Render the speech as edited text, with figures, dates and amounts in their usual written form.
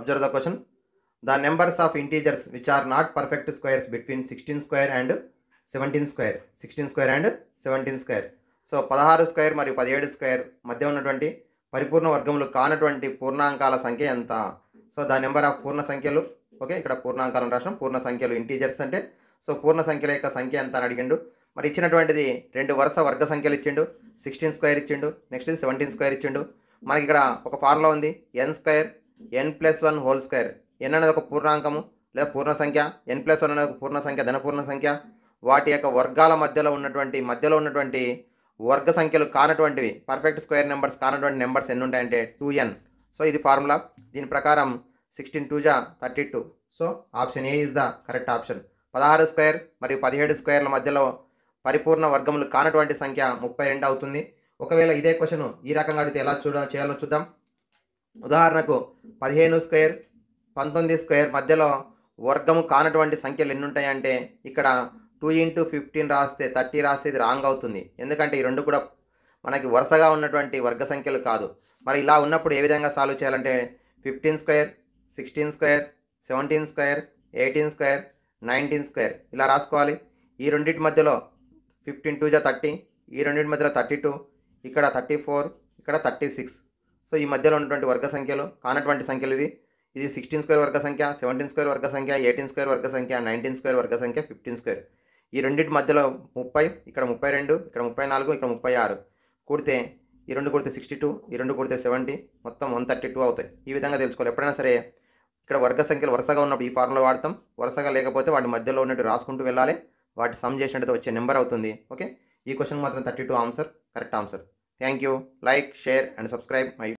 Observe the question. The numbers of integers which are not perfect squares between 16 square and 17 square. 16 square and 17 square. So 16 square మరియు 17 square మధ్య ఉన్నటువంటి పరిపూర్ణ వర్గములు కానటువంటి పూర్ణాంకాల సంఖ్య ఎంత? సో ద నెంబర్ ఆఫ్ పూర్ణ సంఖ్యలు. ఓకే, ఇక్కడ పూర్ణాంకాలను రాష్ట్రం, పూర్ణ సంఖ్యలు ఇంటీజర్స్ అంటే సో పూర్ణ సంఖ్యల యొక్క సంఖ్య ఎంత అని అడిగిండు. మరి ఇచ్చినటువంటిది రెండు వరుస వర్గ సంఖ్యలు ఇచ్చిండు. 16 స్క్వేర్ ఇచ్చిండు, నెక్స్ట్ 17 స్క్వేర్ ఇచ్చిండు. మనకి ఇక్కడ ఒక ఫార్ములా ఉంది, ఎన్ స్క్వేర్ n+1 హోల్ స్క్వేర్. ఎన్ అనేది ఒక పూర్ణాంకము లేదా పూర్ణ సంఖ్య, n+1 అనేది ఒక పూర్ణ సంఖ్య, ధనపూర్ణ సంఖ్య. వాటి యొక్క వర్గాల మధ్యలో ఉన్నటువంటి వర్గ సంఖ్యలు కానటువంటివి, పర్ఫెక్ట్ స్క్వేర్ నెంబర్స్ కానటువంటి నెంబర్స్ ఎన్ని ఉంటాయంటే 2n. సో ఇది ఫార్ములా. దీని ప్రకారం 16 2 32. So option A is the correct option. 16 square మరియు 17 స్క్వేర్ల మధ్యలో పరిపూర్ణ వర్గములు కానటువంటి సంఖ్య 32 అవుతుంది. ఒకవేళ ఇదే క్వశ్చన్ ఈ రకంగా అడిగితే ఎలా చేయాలో చూద్దాం. ఉదాహరణకు 15 స్క్వేర్ 19 స్క్వేర్ మధ్యలో వర్గము కానటువంటి సంఖ్యలు ఎన్ని ఉంటాయంటే ఇక్కడ 2 × 15 రాస్తే 30 రాస్తే ఇది రాంగ్ అవుతుంది. ఎందుకంటే ఈ రెండు కూడా మనకి వరుసగా ఉన్నటువంటి వర్గ సంఖ్యలు కాదు. మరి ఇలా ఉన్నప్పుడు ఏ విధంగా సాల్వ్ చేయాలంటే 15 square 16 square 17 square 18 square 19 square ఇలా రాసుకోవాలి. ఈ రెండింటి మధ్యలో 15 2 30, ఈ రెండింటి మధ్యలో 32, ఇక్కడ 34, ఇక్కడ 36. సో ఈ మధ్యలో ఉన్నటువంటి వర్గ సంఖ్యలు కానటువంటి సంఖ్యలు ఇవి. ఇది 16 స్క్వేర్ వర్గ సంఖ్య, 17 స్క్వేర్ వర్గ సంఖ్య, 18 స్క్వేర్ వర్గ సంఖ్య, 19 స్క్వేర్ వర్గ సంఖ్య, 15 స్క్వేర్. ఈ రెండింటి మధ్యలో 30, ఇక్కడ 32, ఇక్కడ 34, ఇక్కడ 36 కూడితే ఈ రెండు కూడితే 62, ఈ రెండు కూడితే 70, మొత్తం 132 అవుతాయి. ఈ విధంగా తెలుసుకోవాలి. ఎప్పుడైనా సరే ఇక్కడ వర్గ సంఖ్యలు వరుసగా ఉన్నప్పుడు ఈ ఫార్ములా వాడతాం, వరుసగా లేకపోతే వాటి మధ్యలో ఉన్నట్టు రాసుకుంటూ వెళ్ళాలి. వాటి సమ్ చేసినట్టు వచ్చే నెంబర్ అవుతుంది. ఓకే, ఈ క్వశ్చన్ మాత్రం 32 answer, correct answer. Thank you. Like, share and subscribe my